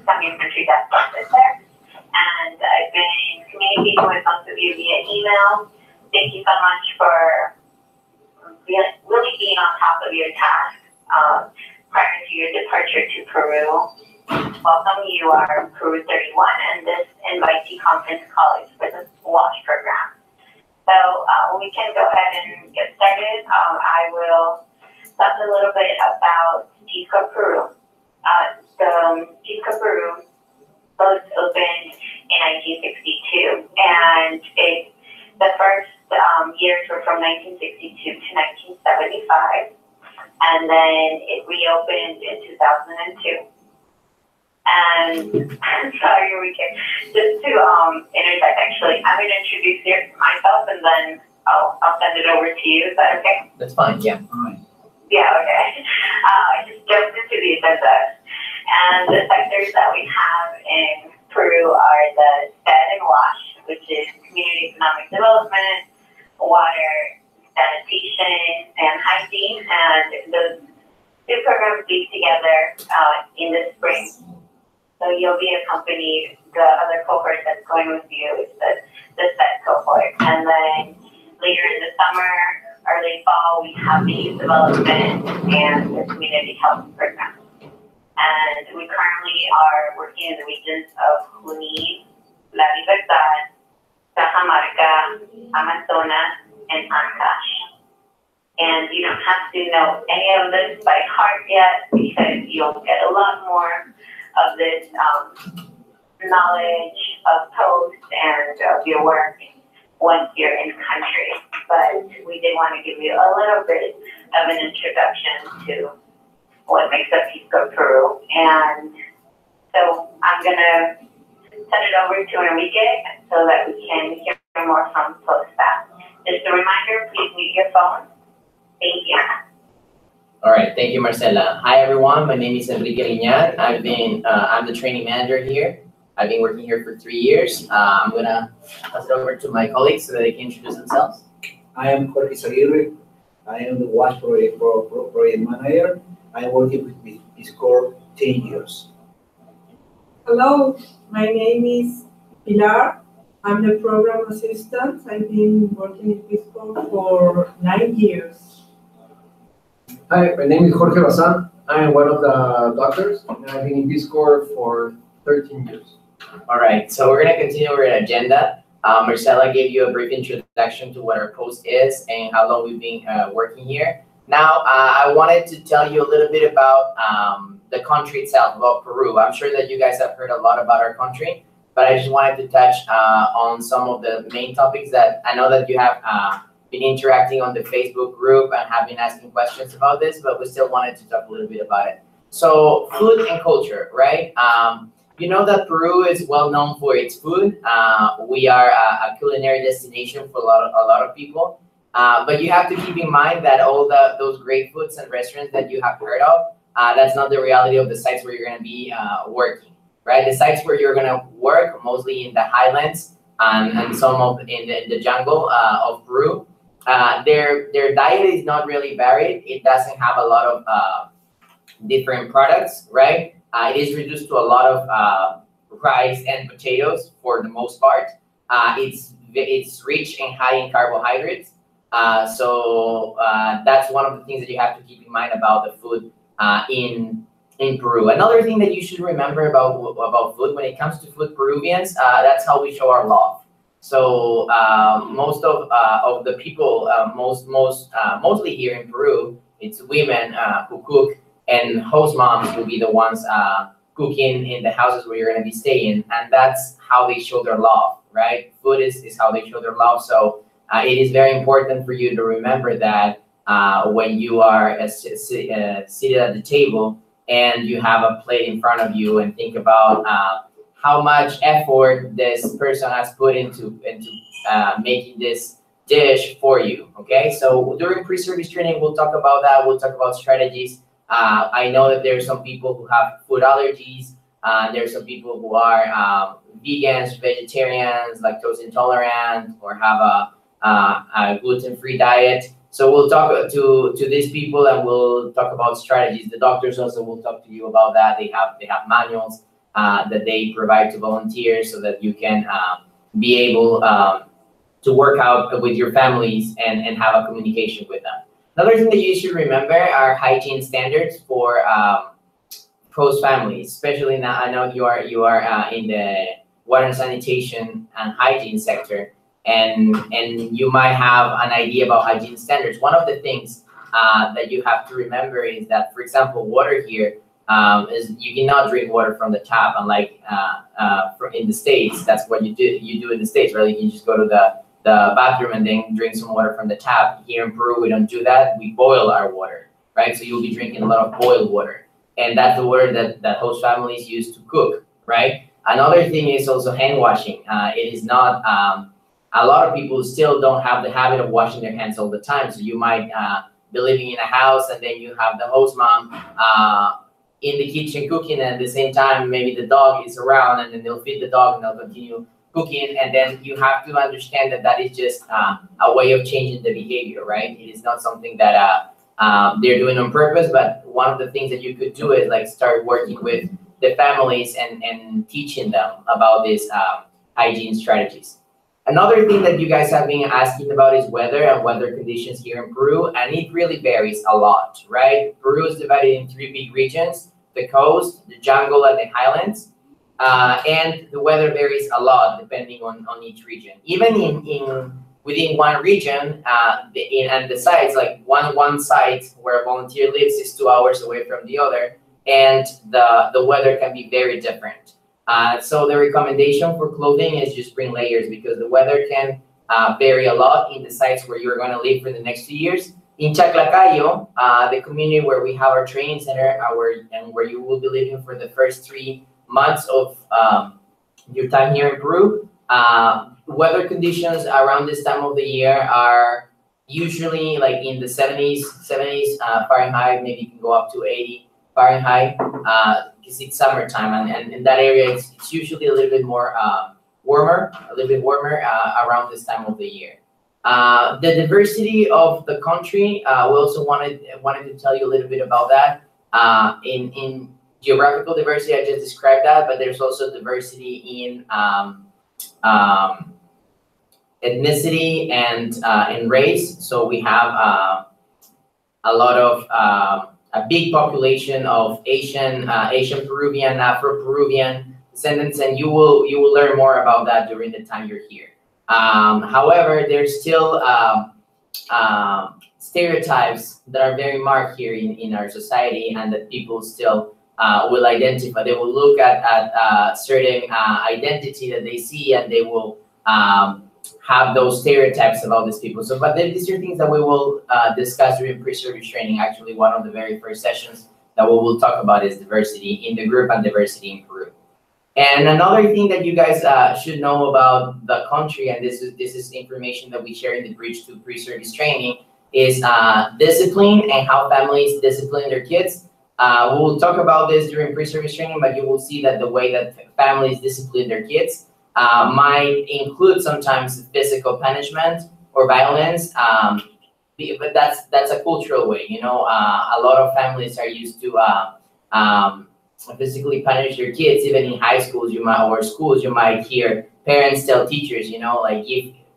some infantry desk officer, and I've been communicating with most of you via email. Thank you so much for really being on top of your task prior to your departure to Peru. Welcome, you are Peru 31, and this invites you conference colleagues for the WASH program. So we can go ahead and get started. I will talk a little bit about PC Peru. The PC Peru was opened in 1962, and the first years were from 1962 to 1975, and then it reopened in 2002. And sorry, we can just to interject. Actually, I'm going to introduce myself, and then I'll send it over to you. Is that okay? That's fine. Yeah. All right. Yeah. Okay. I just jumped into the agenda. And the sectors that we have in Peru are the SED and WASH, which is Community Economic Development, Water, Sanitation, and Hygiene. And those two programs meet together in the spring. So you'll be accompanied, the other cohort that's going with you is the SED cohort. And then later in the summer, early fall, we have the youth development and the community health program. And we currently are working in the regions of Junín, La Libertad, Cajamarca, Amazonas, and Ancash. And you don't have to know any of this by heart yet, because you'll get a lot more of this knowledge of post and of your work once you're in country. But we did want to give you a little bit of an introduction to what makes up PC Peru. And so I'm going to send it over to Enrique so that we can hear more from post staff. Just a reminder, please mute your phone. Thank you. All right, thank you, Marcela. Hi, everyone. My name is Enrique Liñar. I'm the training manager here. I've been working here for 3 years. I'm going to pass it over to my colleagues so that they can introduce themselves. I am Jorge Aguirre. I am the WASH project manager. I'm working with PC 10 years. Hello, my name is Pilar. I'm the program assistant. I've been working in PC for 9 years. Hi, my name is Jorge Bazan. I am one of the doctors, and I've been in PC for 13 years. All right, so we're going to continue our agenda. Marcela gave you a brief introduction to what our post is and how long we've been working here. Now, I wanted to tell you a little bit about the country itself, about Peru. I'm sure that you guys have heard a lot about our country, but I just wanted to touch on some of the main topics that I know that you have been interacting on the Facebook group and have been asking questions about this, but we still wanted to talk a little bit about it. So food and culture, right? You know that Peru is well known for its food. We are a culinary destination for a lot of people. But you have to keep in mind that all those great foods and restaurants that you have heard of, that's not the reality of the sites where you're going to be working, right? The sites where you're going to work, mostly in the highlands and some of in the jungle of Peru, their diet is not really varied. It doesn't have a lot of different products, right? It is reduced to a lot of rice and potatoes for the most part. It's rich and high in carbohydrates. So that's one of the things that you have to keep in mind about the food in Peru. Another thing that you should remember about food, when it comes to food Peruvians, that's how we show our love. So most of the people, mostly here in Peru, it's women who cook, and host moms will be the ones cooking in the houses where you're going to be staying, and that's how they show their love, right? Food is how they show their love. So it is very important for you to remember that when you are seated at the table and you have a plate in front of you, and think about how much effort this person has put into making this dish for you, okay? So during pre-service training, we'll talk about that. We'll talk about strategies. I know that there are some people who have food allergies. There are some people who are vegans, vegetarians, lactose intolerant, or have a gluten-free diet. So we'll talk to these people, and we'll talk about strategies. The doctors also will talk to you about that. They have manuals that they provide to volunteers so that you can be able to work out with your families and have a communication with them. Another thing that you should remember are hygiene standards for host families, especially now. I know you are in the water and sanitation and hygiene sector, and you might have an idea about hygiene standards. One of the things that you have to remember is that, for example, water here is you cannot drink water from the tap, unlike in the States. That's what you do in the States, right? You can just go to the bathroom and then drink some water from the tap. Here in Peru, we don't do that. We boil our water, right? So you'll be drinking a lot of boiled water. And that's the water that host families use to cook, right? Another thing is also hand washing. It is not, a lot of people still don't have the habit of washing their hands all the time. So you might be living in a house and then you have the host mom in the kitchen cooking, and at the same time, maybe the dog is around, and then they'll feed the dog and they'll continue cooking. And then you have to understand that that is just a way of changing the behavior, right? It is not something that they're doing on purpose, but one of the things that you could do is like start working with the families and teaching them about these hygiene strategies. Another thing that you guys have been asking about is weather and weather conditions here in Peru, and it really varies a lot, right? Peru is divided in 3 big regions: the coast, the jungle, and the highlands. And the weather varies a lot depending on each region. Even within one region, and the sites, like one site where a volunteer lives is 2 hours away from the other, and the weather can be very different. So the recommendation for clothing is just bring layers, because the weather can vary a lot in the sites where you're going to live for the next 2 years. In Chaclacayo, the community where we have our training center, where you will be living for the first 3 months of your time here in Peru, weather conditions around this time of the year are usually like in the 70s Fahrenheit, maybe you can go up to 80 Fahrenheit, because it's summertime, and in that area it's usually a little bit more warmer around this time of the year. The diversity of the country, we also wanted to tell you a little bit about that. In geographical diversity, I just described that, but there's also diversity in ethnicity and race. So we have a lot of a big population of Asian Peruvian, Afro-Peruvian descendants, and you will learn more about that during the time you're here. However, there's still stereotypes that are very marked here in our society, and that people still will identify. They will look at certain identity that they see, and they will have those stereotypes about these people. So, but these are things that we will discuss during pre-service training. Actually, one of the very first sessions that we will talk about is diversity in the group and diversity in Peru. And another thing that you guys should know about the country, and this is information that we share in the Bridge to Pre-Service Training, is discipline and how families discipline their kids. We will talk about this during pre-service training, but you will see that the way that families discipline their kids might include sometimes physical punishment or violence, but that's a cultural way. You know, a lot of families are used to physically punish their kids. Even in high schools, or schools, you might hear parents tell teachers, you know, like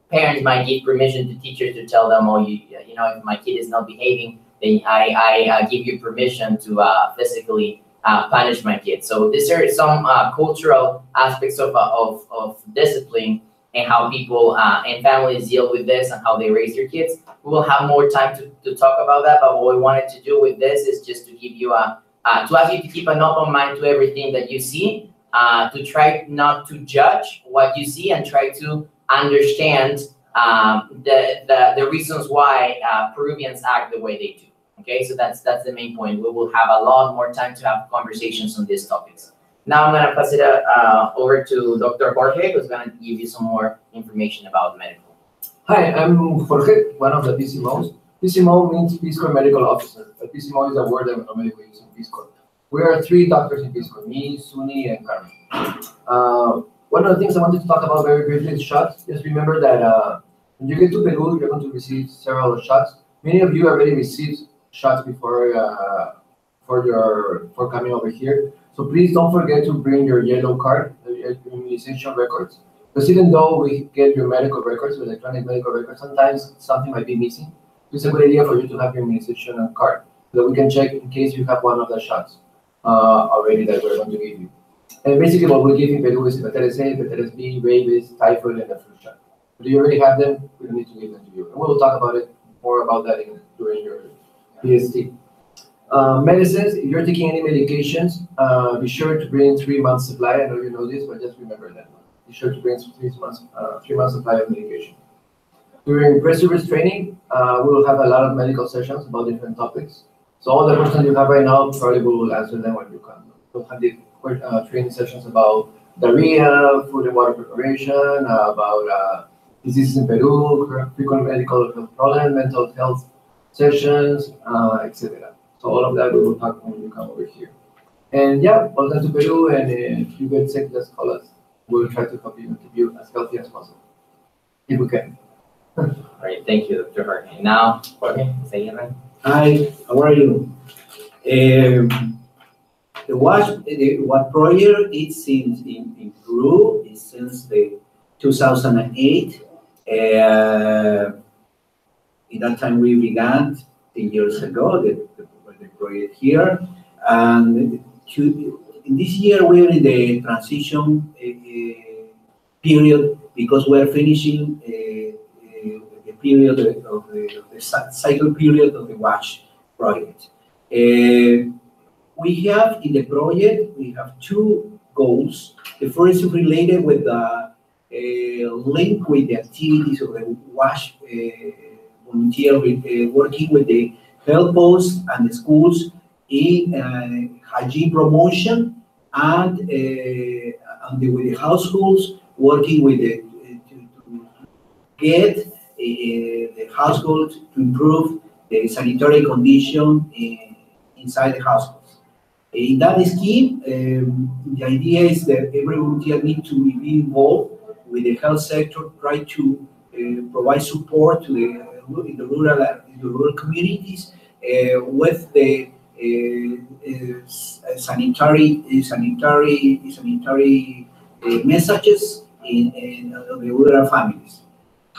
parents might give permission to teachers to tell them, oh, you know, if my kid is not behaving, then I give you permission to physically punish my kid. So these are some cultural aspects of discipline and how people and families deal with this and how they raise their kids. We will have more time to talk about that, but what we wanted to do with this is just to give you to ask you to keep an open mind to everything that you see, to try not to judge what you see, and try to understand the reasons why Peruvians act the way they do. Okay, so that's the main point. We will have a lot more time to have conversations on these topics. Now I'm going to pass it over to Dr. Jorge, who's going to give you some more information about medical. Hi, I'm Jorge, one of the PCMOs. PCMO means Peace Corps Medical Officer. A PCMO is a word that medical use in Peace Corps. We are 3 doctors in Peace Corps, me, Suni, and Carmen. One of the things I wanted to talk about very briefly is shots. Just remember that when you get to Peru, you're going to receive several shots. Many of you already received shots before coming over here. So please don't forget to bring your yellow card, your immunization records. Because even though we get your medical records, your electronic medical records, sometimes something might be missing. It's a good idea for you to have your immunization card so that we can check in case you have one of the shots already that we're going to give you. And basically what we give in Peru is hepatitis A, hepatitis B, rabies, typhoid, and the flu shot. But do you already have them? We don't need to give them to you. And we'll talk about it more about that during your PST. Medicines, if you're taking any medications, be sure to bring 3 months supply. I know you know this, but just remember that. Be sure to bring 3 months supply of medication. During pre-service training, we will have a lot of medical sessions about different topics. So all the questions you have right now, probably we will answer them when you come. We'll have the training sessions about diarrhea, food and water preparation, about diseases in Peru, frequent medical health problems, mental health sessions, etc. So all of that we will talk when you come over here. And yeah, welcome to Peru, and if you get sick, just call us. We'll try to help you and keep you as healthy as possible, if we can. All right, thank you, Dr. Jorge. Now, Jorge, say it right. Hi, how are you? The WASH project is in Peru since the 2008. In that time we began 10 years ago the project here, and in this year we are in the transition period because we are finishing the period of the cycle period of the WASH project. We have in the project, we have 2 goals. The first is related with the link with the activities of the WASH volunteer working with the health posts and the schools in hygiene promotion, and with the households working with the to get the households to improve the sanitary condition inside the households. In that scheme, the idea is that every volunteer needs to be involved with the health sector, try to provide support to the rural communities with the sanitary messages in the rural families,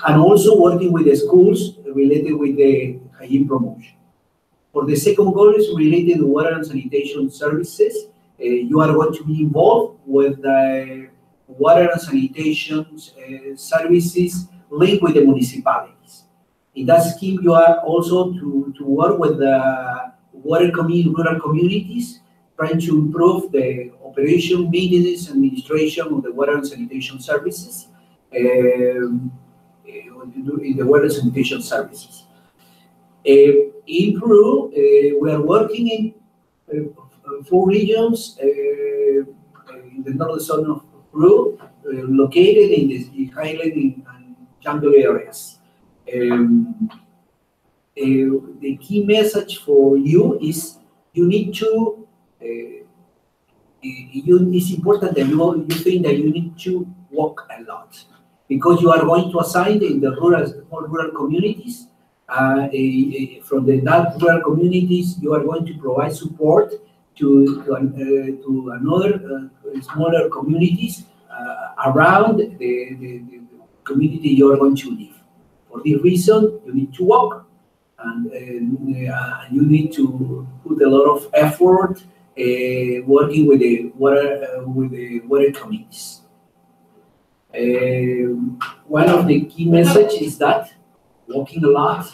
and also working with the schools related with the hygiene promotion. For the second goal is related to water and sanitation services. You are going to be involved with the water and sanitation services linked with the municipalities. In that scheme, you are also to work with the rural communities, trying to improve the operation, maintenance, and administration of the water and sanitation services, in the water and sanitation services. In Peru, we are working in 4 regions in the northern zone of Peru, located in the highland and jungle areas. The key message for you is you need to, it's important that you think that you need to walk a lot, because you are going to assign in the rural communities. From the rural communities, you are going to provide support to another smaller communities around the community you are going to live. For this reason, you need to walk, and you need to put a lot of effort working with the water communities. One of the key messages is that walking a lot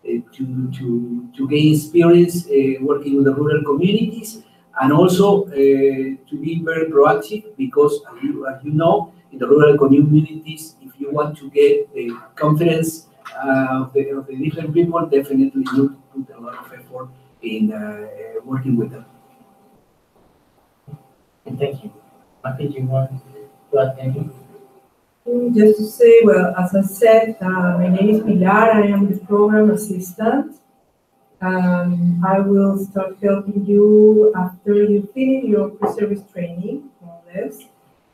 to gain experience working with the rural communities, and also to be very proactive, because as you know, in the rural communities, if you want to get the confidence of the different people, definitely you put a lot of effort in working with them. Thank you. What did you want to add anything? Just to say, well, as I said, my name is Pilar. I am the program assistant. I will start helping you after you finish your pre-service training, more or less.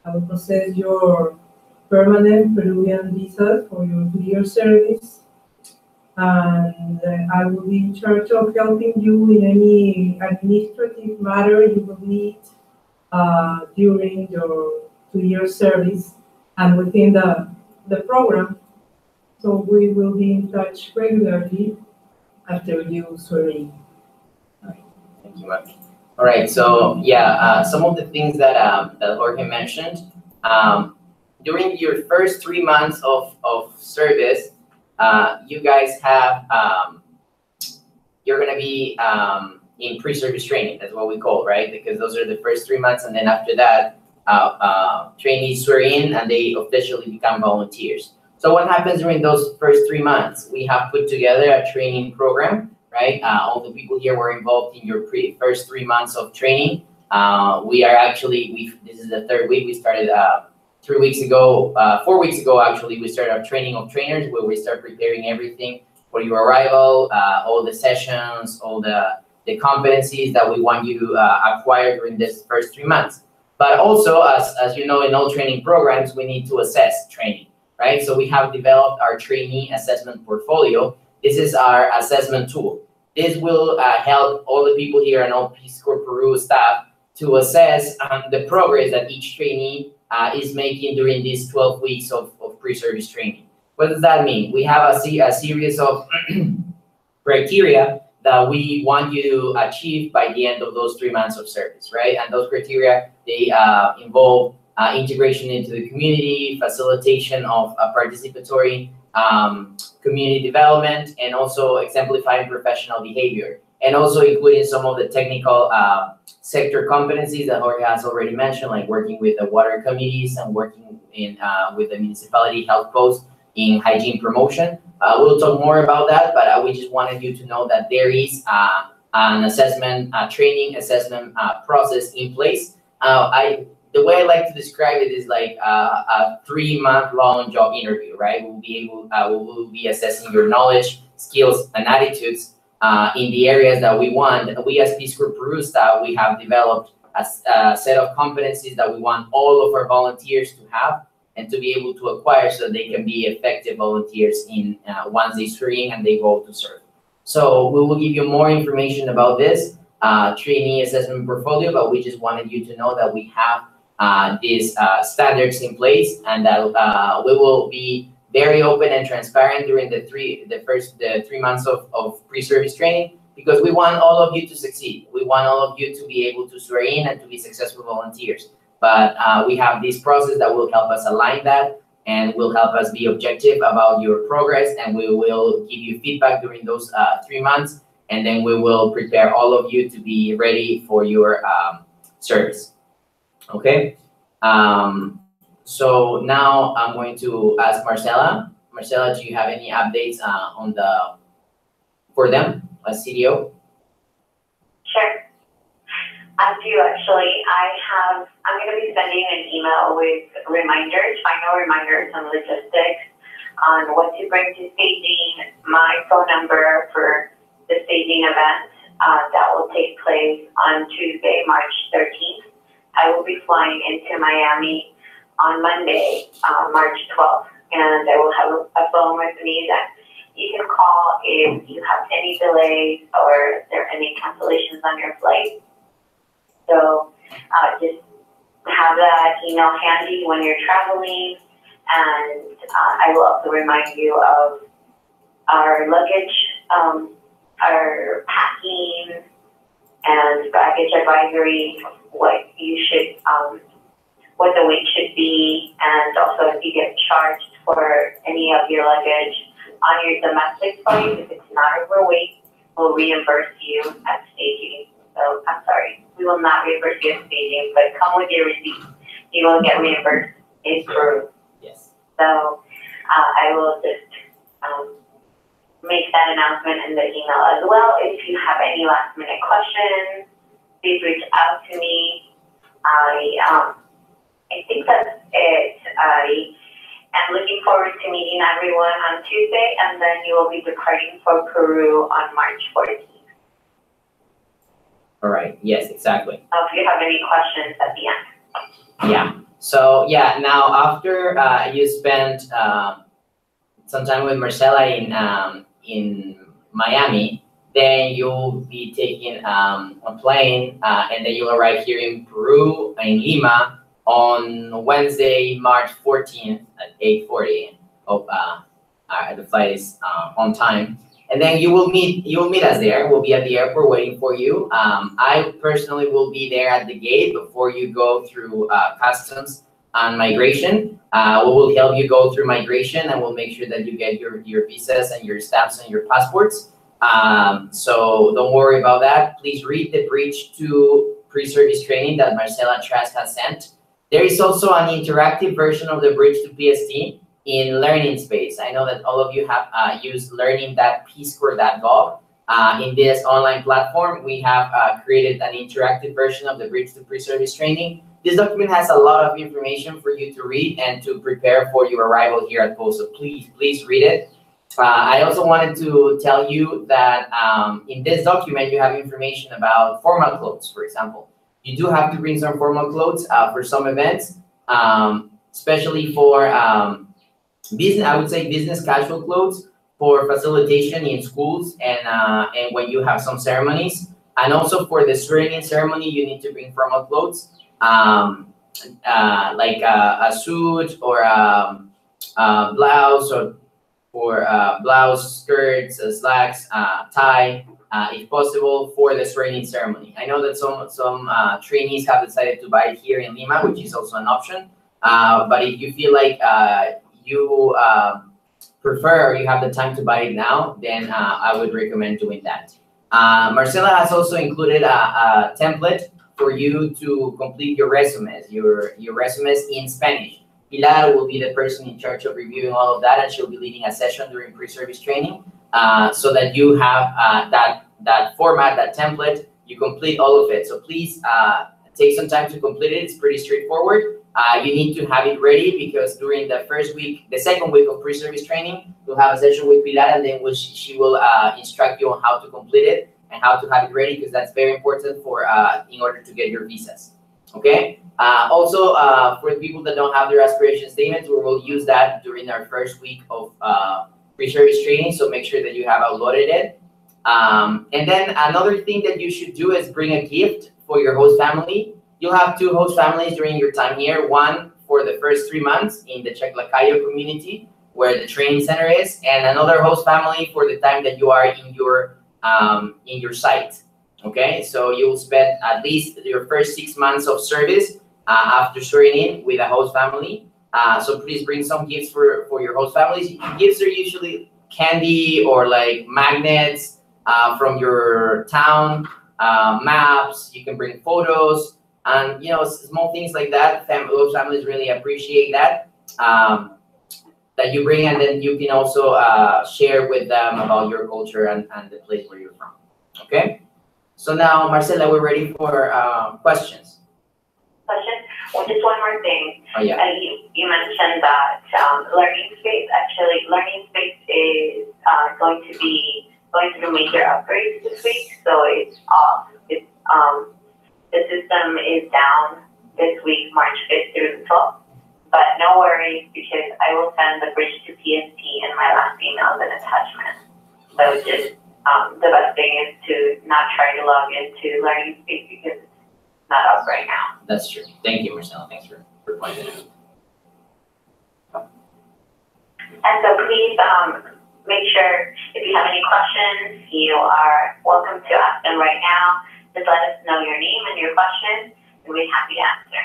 I will process your permanent Peruvian visa for your 2-year service. And I will be in charge of helping you in any administrative matter you will need during your 2-year service and within the program. So we will be in touch regularly after you swear in. Thank you much. All right, so yeah, some of the things that that Jorge mentioned, during your first 3 months of service, you guys have, you're gonna be in pre-service training, that's what we call, right? Because those are the first 3 months, and then after that, trainees swear in and they officially become volunteers. So what happens during those first 3 months? We have put together a training program, right? All the people here were involved in your first 3 months of training. We are actually, this is the 3rd week. We started 3 weeks ago, 4 weeks ago, actually, we started our training of trainers where we start preparing everything for your arrival, all the sessions, all the competencies that we want you to acquire during this first 3 months. But also, as you know, in all training programs, we need to assess training, right? So we have developed our trainee assessment portfolio. This is our assessment tool. This will help all the people here and all Peace Corps Peru staff to assess the progress that each trainee is making during these 12 weeks of pre-service training. What does that mean? We have a series of criteria that we want you to achieve by the end of those 3 months of service, right? And those criteria, they involve integration into the community, facilitation of participatory community development, and also exemplifying professional behavior, and also including some of the technical sector competencies that Jorge has already mentioned, like working with the water committees and working in with the municipality health post in hygiene promotion. We'll talk more about that, but we just wanted you to know that there is an assessment, training assessment process in place. The way I like to describe it is like a 3-month-long job interview, right? We will be assessing your knowledge, skills, and attitudes in the areas that we want. We as Peace Corps Peru staff, we have developed a set of competencies that we want all of our volunteers to have and to be able to acquire so they can be effective volunteers in once they swear in and they go to serve. So we will give you more information about this trainee assessment portfolio, but we just wanted you to know that we have these standards in place, and that we will be very open and transparent during the first 3 months of pre-service training, because we want all of you to succeed. We want all of you to be able to swear in and to be successful volunteers. But we have this process that will help us align that and will help us be objective about your progress, and we will give you feedback during those 3 months, and then we will prepare all of you to be ready for your service. Okay, so now I'm going to ask Marcela. Marcela, do you have any updates for them as CDO? Sure. I do actually. I'm going to be sending an email with reminders, final reminders and logistics on what to bring to staging, my phone number for the staging event that will take place on Tuesday, March 13th. I will be flying into Miami on Monday, March 12th, and I will have a phone with me that you can call if you have any delays or if there are any cancellations on your flight. So just have that email handy when you're traveling, and I will also remind you of our luggage, our packing and baggage advisory, what you should, what the weight should be, and also if you get charged for any of your luggage on your domestic flight, if it's not overweight, we'll reimburse you at staging. So I'm sorry, we will not reimburse you at staging, but come with your receipt. You will get reimbursed in Peru. Yes. So I will just make that announcement in the email as well. If you have any last minute questions, please reach out to me. I think that's it. I am looking forward to meeting everyone on Tuesday, and then you will be departing for Peru on March 14th. All right. Yes, exactly. If you have any questions at the end. Yeah. So yeah, now after you spent some time with Marcela in Miami, then you'll be taking a plane, and then you'll arrive here in Peru, in Lima, on Wednesday, March 14th at 8:40. Hope the flight is on time. And then you will meet us there. We'll be at the airport waiting for you. I personally will be there at the gate before you go through customs and migration. We will help you go through migration, and we'll make sure that you get your visas and your stamps and your passports. So don't worry about that. Please read the Bridge to Pre-Service Training that Marcela Trask has sent. There is also an interactive version of the Bridge to PST in Learning Space. I know that all of you have used learning.pscore.gov. In this online platform, we have created an interactive version of the Bridge to Pre-Service Training. This document has a lot of information for you to read and to prepare for your arrival here at post. So please read it. I also wanted to tell you that in this document, you have information about formal clothes, for example. You do have to bring some formal clothes for some events, especially for business. I would say business casual clothes for facilitation in schools and when you have some ceremonies. And also for the swearing-in ceremony, you need to bring formal clothes, like a suit or a blouse, or blouse, skirts, slacks, tie, if possible, for the swearing-in ceremony. I know that some trainees have decided to buy it here in Lima, which is also an option. But if you feel like you prefer or you have the time to buy it now, then I would recommend doing that. Marcela has also included a template for you to complete your resumes, your resumes in Spanish. Pilar will be the person in charge of reviewing all of that, and she'll be leading a session during pre-service training, so that you have that format, that template, you complete all of it. So please take some time to complete it. It's pretty straightforward. You need to have it ready because during the second week of pre-service training, you'll have a session with Pilar, and then she will instruct you on how to complete it and how to have it ready, because that's very important for in order to get your visas. Okay. Also, for the people that don't have their aspiration statements, we will use that during our first week of pre-service training. So make sure that you have uploaded it. And then another thing that you should do is bring a gift for your host family. You'll have 2 host families during your time here. One for the first 3 months in the Chaclacayo community, where the training center is, and another host family for the time that you are in your site. Okay, so you'll spend at least your first 6 months of service after swearing in with a host family. So please bring some gifts for your host families. Gifts are usually candy or like magnets from your town, maps. You can bring photos, and small things like that. Host families really appreciate that that you bring, and then you can also share with them about your culture and the place where you're from. Okay. So now, Marcela, we're ready for questions. Question? Well, just one more thing. Oh, yeah. You mentioned that Learning Space is going to do major upgrades this week. So it's off. The system is down this week, March 5th through the 12th. But no worries, because I will send the Bridge to PST in my last email as an attachment. So just the best thing is to not try to log into Learning Space because it's not up right now. That's true. Thank you, Marcela. Thanks for pointing it out. And so please make sure if you have any questions, you are welcome to ask them right now. Just let us know your name and your question, and we'd be happy to answer.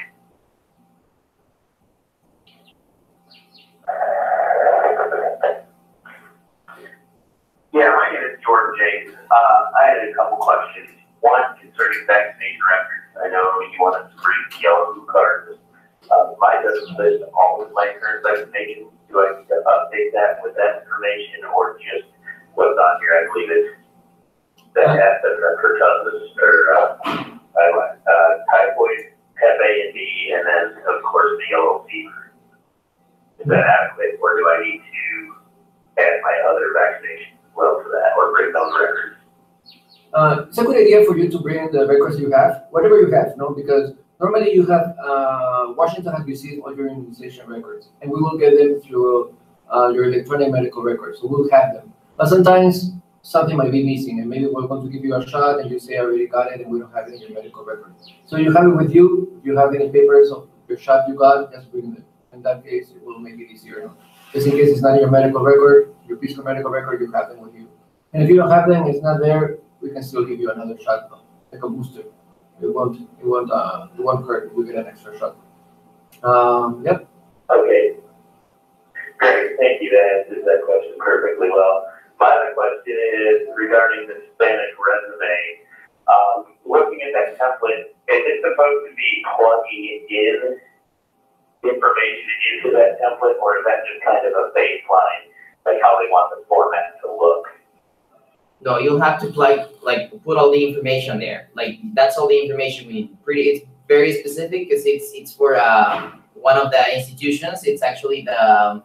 Yeah, my name is Jordan James. I had a couple questions. One concerning vaccination records. I know you want us to bring yellow cards. Mine doesn't list all of my current vaccinations. Do I need to update that with that information, or just what's on here? I believe it's the pertussis or typhoid, Hep A and B, and then of course the yellow fever. Is that adequate, or do I need to add my other vaccinations as well to that, or bring those records? It's a good idea for you to bring the records you have, whatever you have, no? Because normally you have, Washington has received all your immunization records, and we will get them through your electronic medical records, so we'll have them. But sometimes something might be missing, and maybe we're going to give you a shot, and you say I already got it, and we don't have it in your medical record. So you have it with you. If you have any papers of your shot you got, just bring them. In that case, it will make it easier. Just in case it's not in your medical record, your Peace Corps medical record, you have them with you. And if you don't have them, it's not there, we can still give you another shot, like a booster. It won't hurt if we get an extra shot. Yep. Okay. Great, thank you. That answers that question perfectly well. My other question is regarding the Spanish resume. Looking at that template, is it supposed to be plugging in information into that template, or is that just kind of a baseline, like how they want the format to look? No, you'll have to put all the information there. Like, that's all the information we need. It's very specific because it's for one of the institutions. It's actually the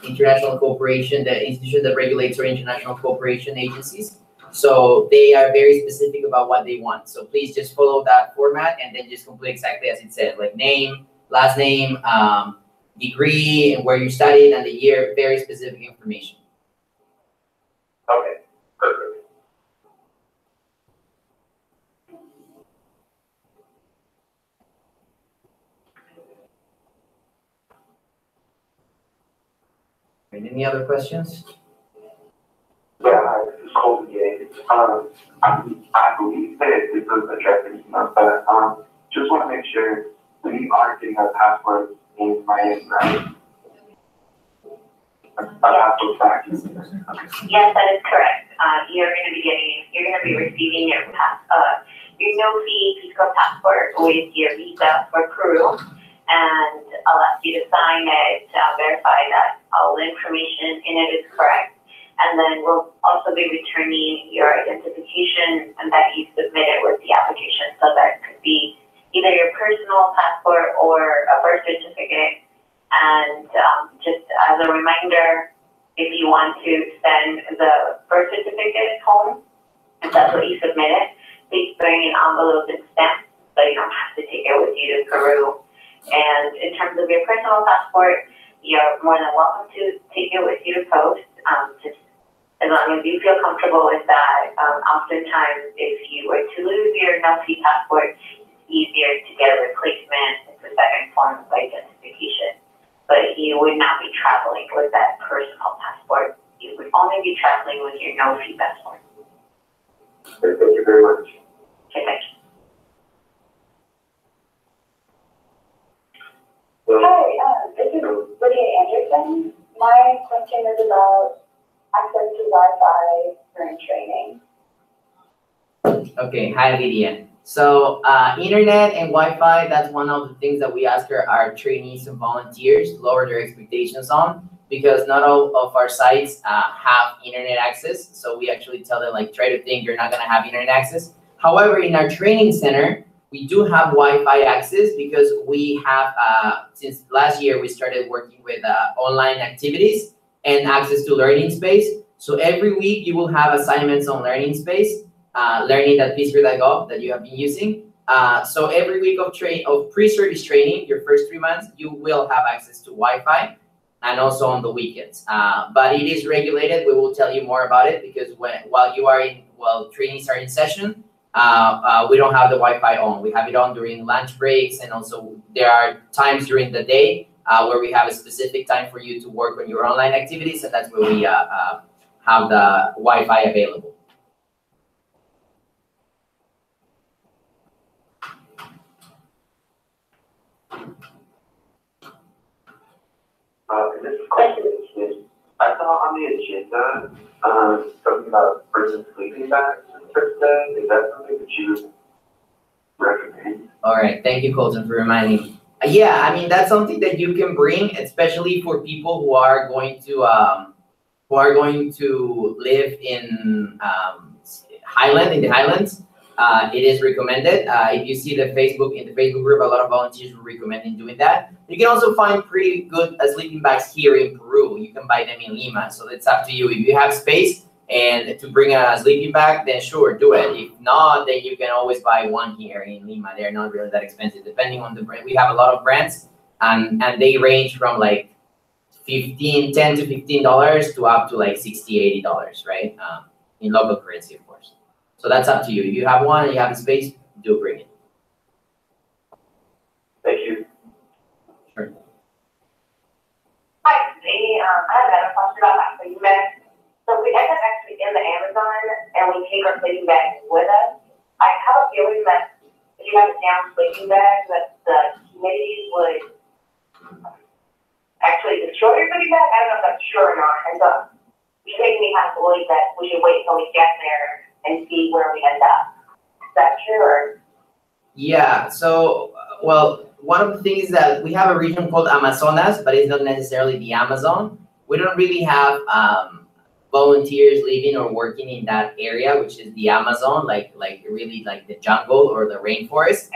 international cooperation, the institution that regulates our international cooperation agencies. So they are very specific about what they want. So please just follow that format and then just complete exactly as it said, like name, last name, degree, and where you studied, and the year, very specific information. Okay, perfect. Any other questions? Yeah, hi, this is Colton Yates. I believe that this is addressing enough, but just want to make sure we are getting our passports in Miami, right? Yes, that is correct. You're going to be receiving your no-fee Peace Corps passport with your visa for Peru, and I'll ask you to sign it, verify that all the information in it is correct, and then we'll also be returning your identification and that you submitted with the application. So that could be either your personal passport or a birth certificate. And just as a reminder, if you want to send the birth certificate home, if that's what you submitted, please bring an envelope and stamp so you don't have to take it with you to Peru. And in terms of your personal passport, you're more than welcome to take it with you to post, just as long as you feel comfortable with that. Oftentimes, if you were to lose your no-fee passport, it's easier to get a replacement. It's a second form of identification. But you would not be traveling with that personal passport. You would only be traveling with your no-fee passport. Thank you very much. Okay, thank you. Hi, this is Lydia Anderson. My question is about access to Wi-Fi during training. Okay, hi Lydia. So internet and Wi-Fi, that's one of the things that we ask our trainees and volunteers to lower their expectations on, because not all of our sites have internet access. So we actually tell them, like, try to think you're not gonna have internet access. However, in our training center, we do have Wi-Fi access because we have, since last year, we started working with online activities and access to learning space. So every week you will have assignments on learning space, learning.peacecorps.gov that you have been using. So every week of pre-service training, your first 3 months, you will have access to Wi-Fi, and also on the weekends. But it is regulated. We will tell you more about it, because while trainees are in session, we don't have the Wi-Fi on. We have it on during lunch breaks, and also there are times during the day where we have a specific time for you to work on your online activities, and that's where we have the Wi-Fi available. And this question is, I saw on the agenda something about bringing sleeping bags for today. Is that something that you would recommend? All right, thank you, Colton, for reminding me. Yeah, I mean, that's something that you can bring, especially for people who are going to live in the Highlands. It is recommended. If you see in the Facebook group, a lot of volunteers were recommending doing that. You can also find pretty good sleeping bags here in Peru. You can buy them in Lima, so it's up to you. If you have space and to bring a sleeping bag, then sure, do it. If not, then you can always buy one here in Lima. They're not really that expensive, depending on the brand. We have a lot of brands, and they range from like 10 to $15 to up to like $60, $80, right? In local currency, of course. So that's up to you. If you have one and you have the space, do bring it. Thank you. Sure. Hi, this is Amy. I have another question about that sleeping bag. So we end up actually in the Amazon and we take our sleeping bags with us. I have a feeling that if you have a down sleeping bag, that the humidity would actually destroy your sleeping bag. I don't know if that's true or not. And so it's making me kind of believe that we should wait until we get there and see where we end up. Is that true or? Yeah, so, well, one of the things that we have a region called Amazonas, but it's not necessarily the Amazon. We don't really have volunteers living or working in that area, which is the Amazon, like really like the jungle or the rainforest.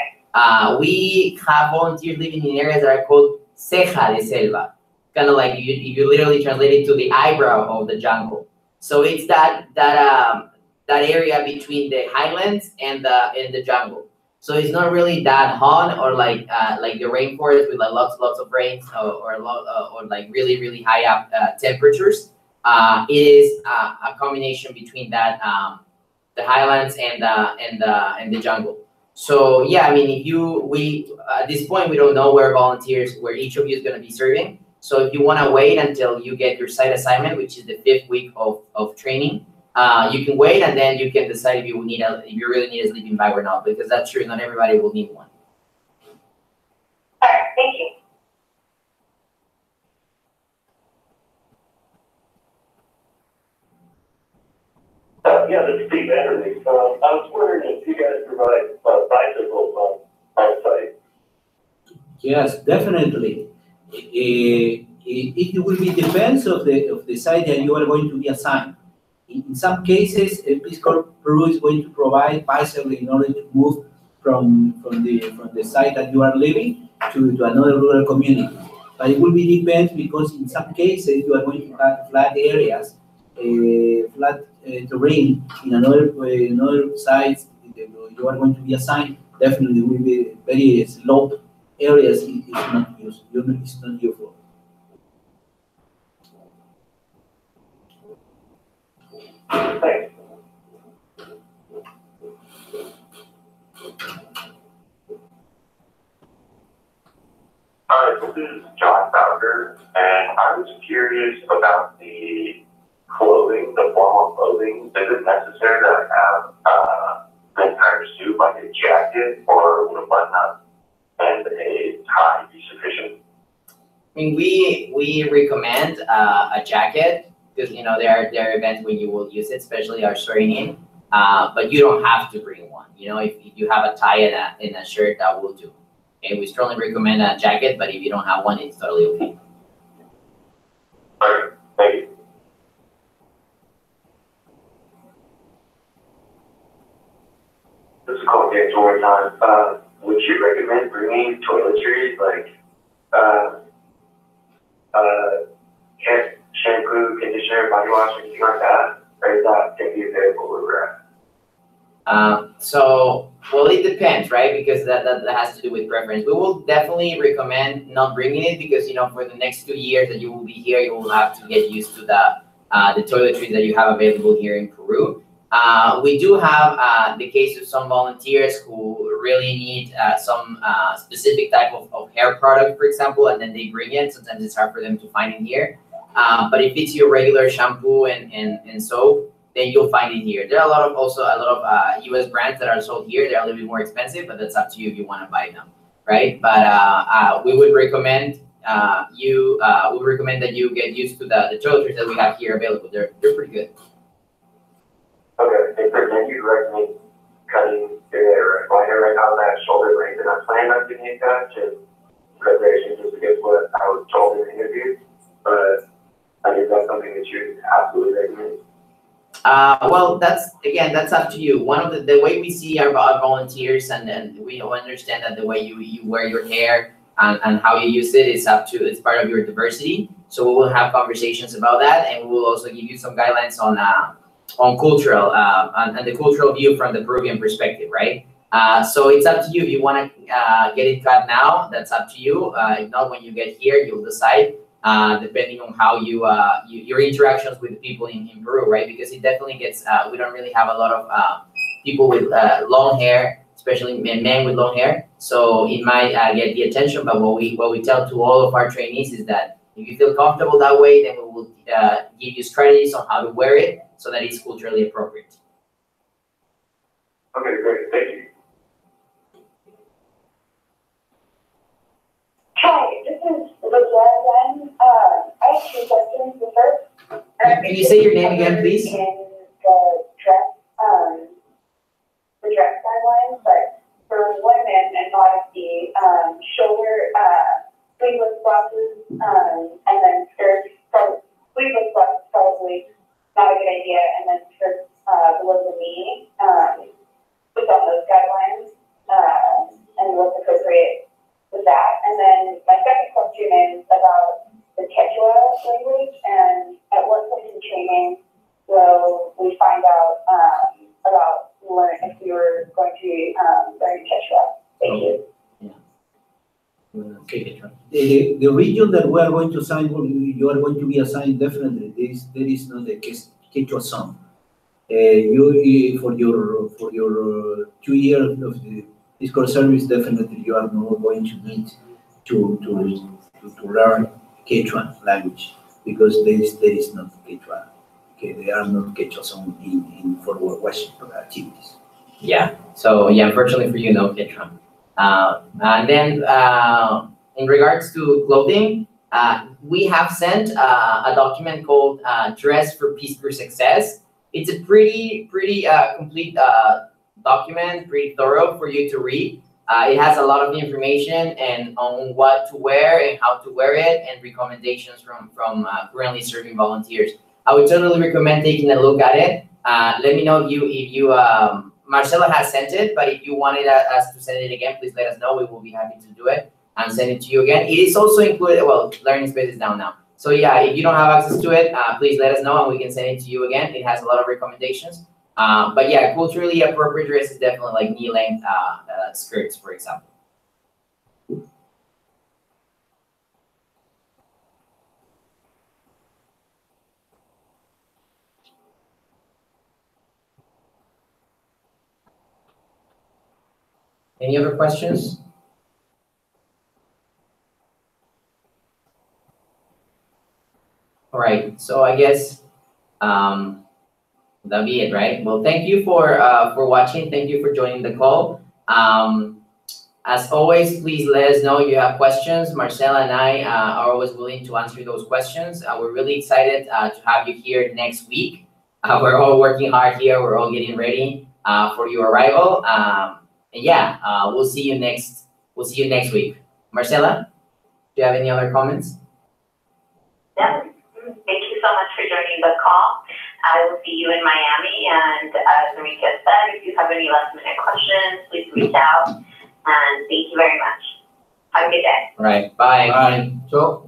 We have volunteers living in areas that are called ceja de selva, kind of like if you literally translate it to the eyebrow of the jungle. So it's that area between the highlands and the jungle. So it's not really that hot or like the rainforest with like lots of rain or like really high up temperatures. It is a combination between that the highlands and the jungle. So yeah, I mean, we at this point we don't know where each of you is going to be serving. So if you want to wait until you get your site assignment, which is the 5th week of training, you can wait and then you can decide if you really need a sleeping bag or not, because that's true, not everybody will need one. All right, thank you. Yeah, this is Steve Anderson. I was wondering if you guys provide bicycles on site. Yes, definitely. It will be depends of the site that you are going to be assigned. In some cases, PC Peru is going to provide bicycle in order to move from the site that you are living to another rural community. But it will be depends because in some cases you are going to have flat areas, flat terrain in another sites you are going to be assigned. Definitely will be very slope areas. It's not used. It's not useful. Thanks. This is John Bowder, and I was curious about the clothing, the formal clothing. Is it necessary to have an entire suit, like a jacket, or would a button-up and a tie be sufficient? I mean, we recommend a jacket because there are events when you will use it, especially our Trainee. But you don't have to bring one. If you have a tie and a shirt, that will do. Okay, we strongly recommend a jacket, but if you don't have one, it's totally okay. All right, thank you. This is called James one more time. Would you recommend bringing toiletries like shampoo, conditioner, body wash, anything like that? Or is that going to be available where we're at? Well, it depends, right? Because that has to do with preference. We will definitely recommend not bringing it because, for the next 2 years that you will be here, you will have to get used to the toiletries that you have available here in Peru. We do have the case of some volunteers who really need some specific type of hair product, for example, and then they bring it. Sometimes it's hard for them to find it here. But if it's your regular shampoo and soap, then you'll find it here. There are also a lot of US brands that are sold here. They're a little bit more expensive, but that's up to you if you want to buy them, right? But we would recommend that you get used to the toiletries that we have here available. They're pretty good. Okay, and for then you recommend cutting your hair right now that shoulder length, and I'm planning on getting it cut just preparation just against what I was told in the interview. But I guess that's something that you absolutely recommend. Well, that's up to you. One of the way we see our volunteers, and we understand that the way you wear your hair and how you use it is it's part of your diversity. So we will have conversations about that, and we will also give you some guidelines on cultural and the cultural view from the Peruvian perspective, right? So it's up to you. If you want to get it cut now, that's up to you. If not, when you get here, you'll decide. depending on how your interactions with the people in Peru, right? Because it definitely gets, we don't really have a lot of people with long hair, especially men with long hair. So it might get the attention, but what we tell to all of our trainees is that if you feel comfortable that way, then we will give you strategies on how to wear it so that it's culturally appropriate. Okay, great, thank you. Hi, this is Rosa again. I have two questions. The first, Can you say your name again, please? In the dress guidelines, but for women and modesty, shoulder, sleeveless blouses, and then skirts. So sleeveless blouses probably not a good idea, and then skirts below the knee. Without those guidelines, and what's appropriate with that. And then my second question is about the Quechua language, and at what point in training will we find out about if we were going to learn Quechua? Thank you. Okay, The region that we are going to assign, you are going to be assigned definitely. There is not a Quechua zone. You for your 2 years of the Peace Corps service, definitely you are not going to need to learn Quechua language, because there is not Quechua. Okay, there are not Quechua zone in forward West activities. Yeah. So yeah, unfortunately for you, no Quechua. And then in regards to clothing, we have sent a document called Dress for Peace Corps Success. It's a pretty complete document, pretty thorough for you to read. It has a lot of information and on what to wear and how to wear it, and recommendations from currently serving volunteers. I would totally recommend taking a look at it. Let me know if you Marcela has sent it, but if you wanted us to send it again, please let us know. We will be happy to do it and send it to you again. It is also included. Well, Learning Space is down now. So yeah, if you don't have access to it, please let us know and we can send it to you again. It has a lot of recommendations. But yeah, culturally appropriate dress is definitely like knee-length skirts, for example. Any other questions? All right, so I guess that'll be it, right? Well, thank you for watching. Thank you for joining the call. As always, please let us know if you have questions. Marcela and I are always willing to answer those questions. We're really excited to have you here next week. We're all working hard here. We're all getting ready for your arrival. And yeah, we'll see you next week. Marcela, do you have any other comments? Yeah. Thank you so much for joining the call. I will see you in Miami, and as Enrique said, if you have any last-minute questions, please reach out, and thank you very much. Have a good day. All right, bye. Bye. So.